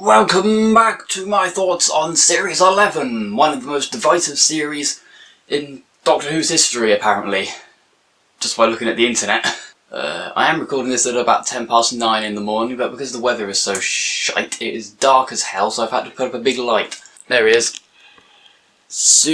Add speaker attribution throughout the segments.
Speaker 1: Welcome back to my thoughts on Series 11, one of the most divisive series in Doctor Who's history, apparently. Just by looking at the internet. I am recording this at about 9:10 in the morning, but because the weather is so shite, it is dark as hell, so I've had to put up a big light. There he is. So,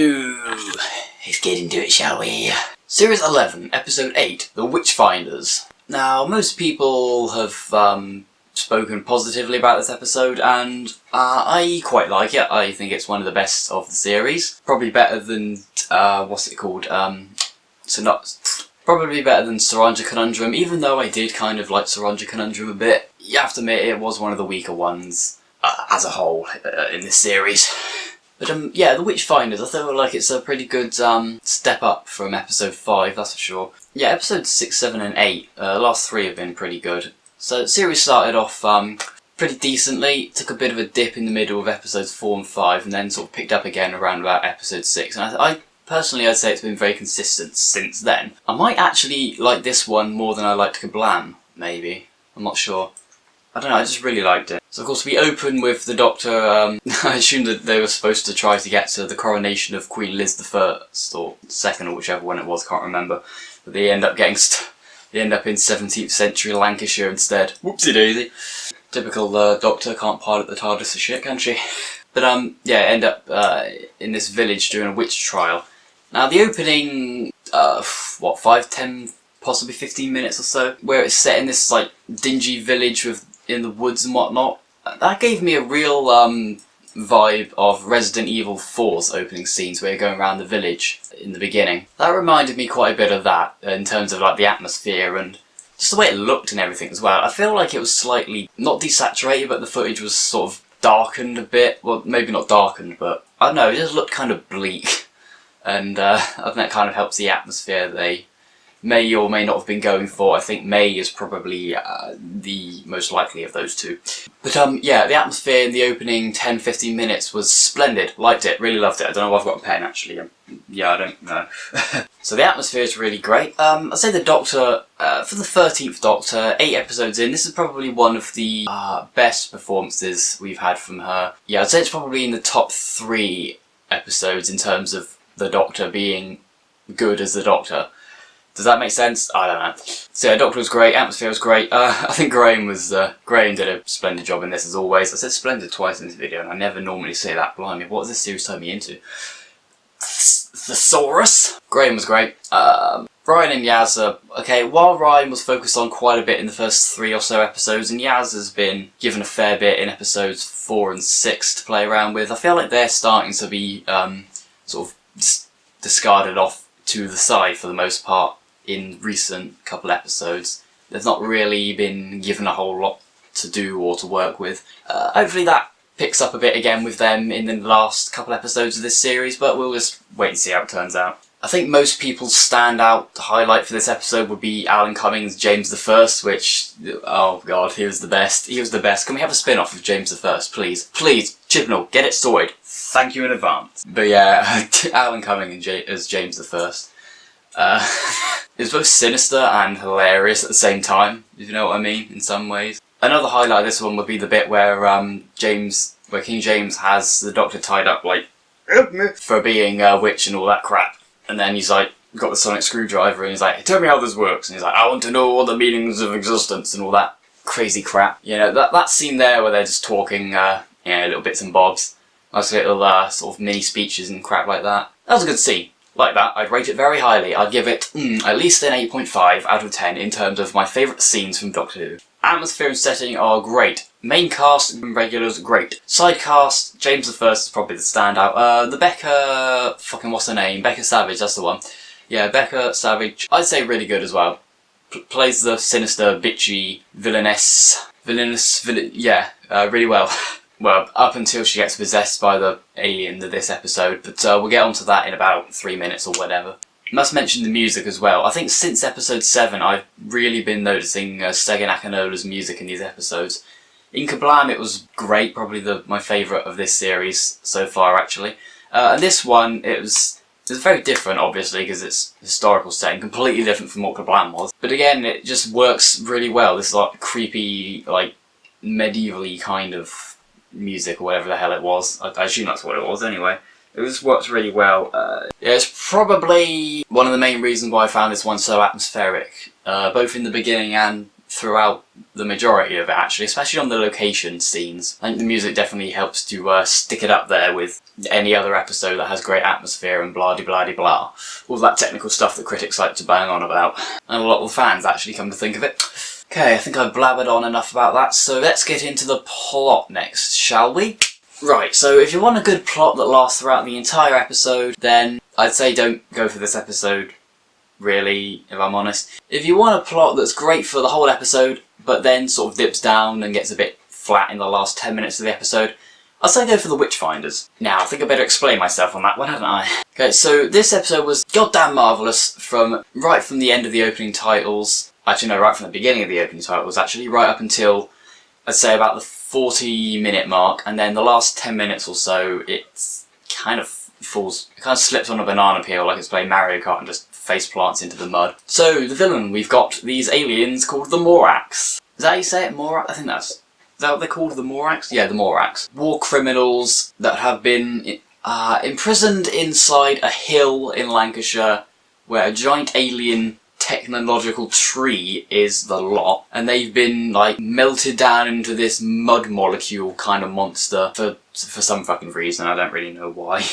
Speaker 1: let's get into it, shall we? Series 11, Episode 8, The Witchfinders. Now, most people have spoken positively about this episode, and I quite like it. I think it's one of the best of the series. Probably better than, what's it called? Probably better than Saranja Conundrum, even though I did kind of like Saranja Conundrum a bit. You have to admit, it was one of the weaker ones, as a whole, in this series. But yeah, The Witchfinders, I feel like it's a pretty good step up from episode 5, that's for sure. Yeah, episodes 6, 7 and 8, the last 3 have been pretty good. So the series started off pretty decently, took a bit of a dip in the middle of episodes 4 and 5, and then sort of picked up again around about episode 6. And I personally, I'd say it's been very consistent since then. I might actually like this one more than I liked Kablam, maybe. I'm not sure. I don't know, I just really liked it. So of course we open with the Doctor, I assumed that they were supposed to try to get to the coronation of Queen Liz I, or 2nd, or whichever one it was, can't remember. But they end up getting they end up in 17th century Lancashire instead. Whoopsie daisy. Typical Doctor, can't pilot the TARDIS for shit, can she? But yeah, end up in this village doing a witch trial. Now the opening, what, 5, 10, possibly 15 minutes or so, where it's set in this like dingy village in the woods and whatnot, that gave me a real vibe of Resident Evil 4's opening scenes where you're going around the village in the beginning. That reminded me quite a bit of that in terms of like the atmosphere and just the way it looked and everything as well. I feel like it was slightly, not desaturated, but the footage was sort of darkened a bit. Well, maybe not darkened, but I don't know, it just looked kind of bleak. And I think that kind of helps the atmosphere they may or may not have been going for. I think May is probably the most likely of those two. But yeah, the atmosphere in the opening 10-15 minutes was splendid. Liked it, really loved it. I don't know why I've got a pen actually. Yeah, I don't know. So the atmosphere is really great. I'd say the Doctor, for the 13th Doctor, 8 episodes in, this is probably one of the best performances we've had from her. Yeah, I'd say it's probably in the top 3 episodes in terms of the Doctor being good as the Doctor. Does that make sense? I don't know. So yeah, Doctor was great, atmosphere was great. I think Graham did a splendid job in this as always. I said splendid twice in this video and I never normally say that. Blimey, what has this series turned me into? Thesaurus? Graham was great. Ryan and Yaz are, okay, while Ryan was focused on quite a bit in the first 3 or so episodes, and Yaz has been given a fair bit in episodes 4 and 6 to play around with, I feel like they're starting to be sort of discarded off to the side for the most part in recent couple episodes. They've not really been given a whole lot to do or to work with. Hopefully that picks up a bit again with them in the last couple episodes of this series, but we'll just wait and see how it turns out. I think most people's standout highlight for this episode would be Alan Cummings' James I, which, oh god, he was the best. He was the best. Can we have a spin-off of James I, please? Please, Chibnall, get it sorted. Thank you in advance. But yeah, Alan Cummings as James I. It was both sinister and hilarious at the same time, if you know what I mean, in some ways. Another highlight of this one would be the bit where King James has the Doctor tied up, like, for being a witch and all that crap. And then he's like, got the sonic screwdriver and he's like, tell me how this works. And he's like, I want to know all the meanings of existence and all that crazy crap. You know, that scene there where they're just talking, little bits and bobs. Nice little sort of mini speeches and crap like that. That was a good scene. Like that, I'd rate it very highly. I'd give it at least an 8.5 out of 10 in terms of my favourite scenes from Doctor Who. Atmosphere and setting are great. Main cast and regulars, great. Side cast, James I is probably the standout. The Becca, what's her name? Becca Savage, that's the one. Yeah, Becca Savage, I'd say really good as well. Plays the sinister, bitchy, villainous, really well. Well, up until she gets possessed by the alien of this episode, but we'll get onto that in about 3 minutes or whatever. Must mention the music as well. I think since episode 7 I've really been noticing Stegan Akinola's music in these episodes. In Kablam it was great, probably my favourite of this series so far actually. And this one, it was very different obviously because it's a historical setting, completely different from what Kablam was. But again, it just works really well. This like creepy, like medieval-y kind of music or whatever the hell it was. I assume that's what it was anyway. It just worked really well. It's probably one of the main reasons why I found this one so atmospheric, both in the beginning and throughout the majority of it actually, especially on the location scenes. I think the music definitely helps to stick it up there with any other episode that has great atmosphere and blah de blah de blah. All that technical stuff that critics like to bang on about. And a lot of the fans actually, come to think of it. Okay, I think I've blabbered on enough about that, so let's get into the plot next, shall we? Right, so if you want a good plot that lasts throughout the entire episode, then I'd say don't go for this episode, really, if I'm honest. If you want a plot that's great for the whole episode, but then sort of dips down and gets a bit flat in the last 10 minutes of the episode, I'd say go for the Witchfinders. Now, I think I better explain myself on that one, hadn't I? Okay, so this episode was goddamn marvellous right from the end of the opening titles. Actually, no, right from the beginning of the opening titles, actually, right up until, I'd say, about the 40-minute mark, and then the last 10 minutes or so, it kind of slips on a banana peel like it's playing Mario Kart and just face plants into the mud. So, the villain, we've got these aliens called the Morax. Is that how you say it? Morax? I think is that what they're called, the Morax? Yeah, the Morax. War criminals that have been imprisoned inside a hill in Lancashire where a giant alien technological tree is the lot, and they've been like melted down into this mud molecule kind of monster for some fucking reason. I don't really know why.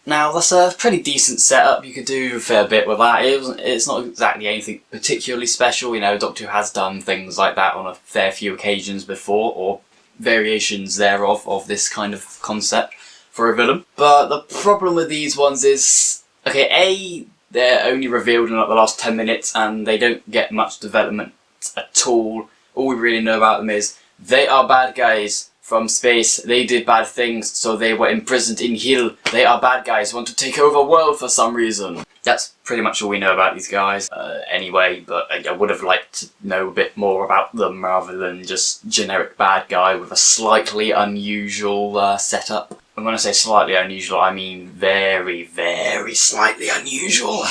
Speaker 1: Now that's a pretty decent setup. You could do a fair bit with that. It's not exactly anything particularly special. You know, Doctor Who has done things like that on a fair few occasions before, or variations thereof of this kind of concept for a villain. But the problem with these ones is, okay, they're only revealed in like the last 10 minutes and they don't get much development at all. All we really know about them is they are bad guys from space. They did bad things, so they were imprisoned in Hill. They are bad guys, want to take over world for some reason. That's pretty much all we know about these guys anyway, but I would have liked to know a bit more about them rather than just generic bad guy with a slightly unusual setup. And when I say slightly unusual, I mean very, very slightly unusual.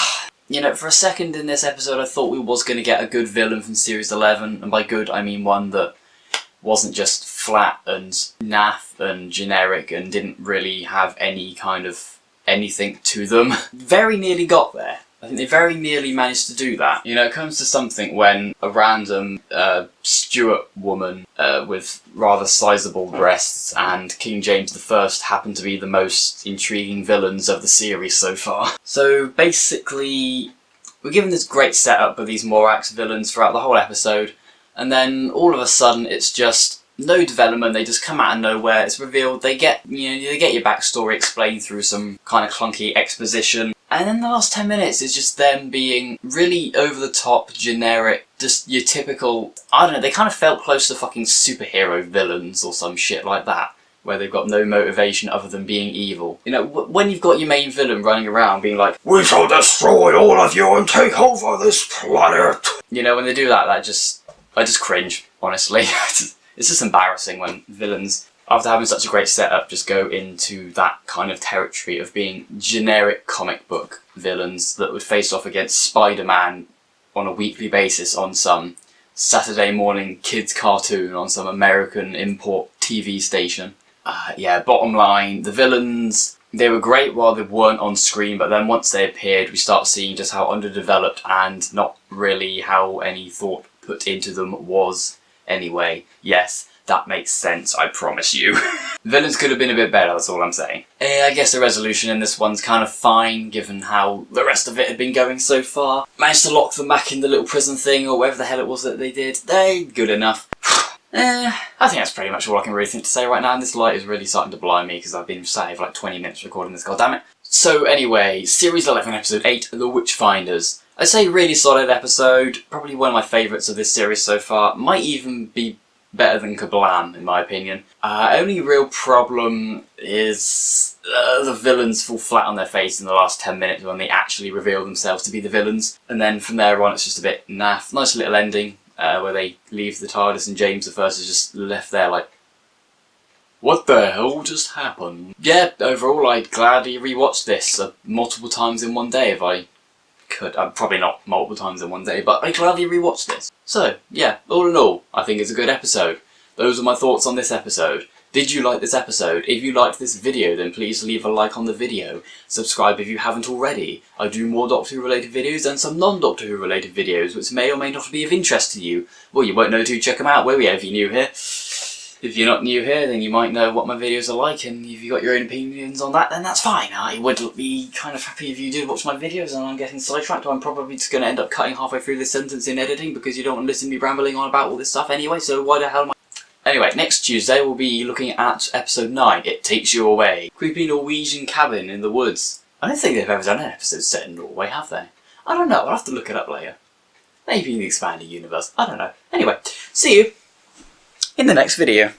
Speaker 1: You know, for a second in this episode I thought we was going to get a good villain from Series 11, and by good I mean one that wasn't just flat and naff and generic and didn't really have any kind of anything to them. Very nearly got there. I think they very nearly managed to do that. You know, it comes to something when a random Stuart woman with rather sizable breasts and King James I happen to be the most intriguing villains of the series so far. So basically, we're given this great setup of these Morax villains throughout the whole episode, and then all of a sudden it's just no development. They just come out of nowhere. It's revealed. They get your backstory explained through some kind of clunky exposition. And then the last 10 minutes is just them being really over-the-top, generic, just your typical, I don't know, they kind of felt close to fucking superhero villains or some shit like that, where they've got no motivation other than being evil. You know, when you've got your main villain running around being like, "We shall destroy all of you and take over this planet!" You know, when they do that, I just cringe, honestly. It's just embarrassing when villains, after having such a great setup, just go into that kind of territory of being generic comic book villains that would face off against Spider-Man on a weekly basis on some Saturday morning kids cartoon on some American import TV station. Yeah, bottom line, the villains, they were great while they weren't on screen, but then once they appeared we start seeing just how underdeveloped and not really how any thought put into them was anyway. Yes, that makes sense, I promise you. Villains could have been a bit better, that's all I'm saying. I guess the resolution in this one's kind of fine, given how the rest of it had been going so far. Managed to lock them back in the little prison thing, or whatever the hell it was that they did. They're good enough. I think that's pretty much all I can really think to say right now, and this light is really starting to blind me because I've been sat here for like 20 minutes recording this, goddammit. So anyway, Series 11, Episode 8, The Witchfinders. I'd say really solid episode, probably one of my favourites of this series so far. Might even be better than Kablam, in my opinion. Only real problem is the villains fall flat on their face in the last 10 minutes when they actually reveal themselves to be the villains. And then from there on it's just a bit naff. Nice little ending where they leave the TARDIS and James I is just left there like, what the hell just happened? Yeah, overall I'd gladly rewatch this multiple times in one day if I could. Probably not multiple times in one day, but I'd gladly rewatch this. So, yeah, all in all, I think it's a good episode. Those are my thoughts on this episode. Did you like this episode? If you liked this video, then please leave a like on the video. Subscribe if you haven't already. I do more Doctor Who related videos and some non-Doctor Who related videos, which may or may not be of interest to you. Well, you won't know to check them out, will you, if you're new here? If you're not new here, then you might know what my videos are like, and if you've got your own opinions on that, then that's fine. I would be kind of happy if you did watch my videos, and I'm getting sidetracked. I'm probably just going to end up cutting halfway through this sentence in editing, because you don't want to listen to me rambling on about all this stuff anyway, so why the hell am I... Anyway, next Tuesday we'll be looking at episode 9, It Takes You Away. Creepy Norwegian cabin in the woods. I don't think they've ever done an episode set in Norway, have they? I don't know, I'll have to look it up later. Maybe in the expanded universe, I don't know. Anyway, see you in the next video.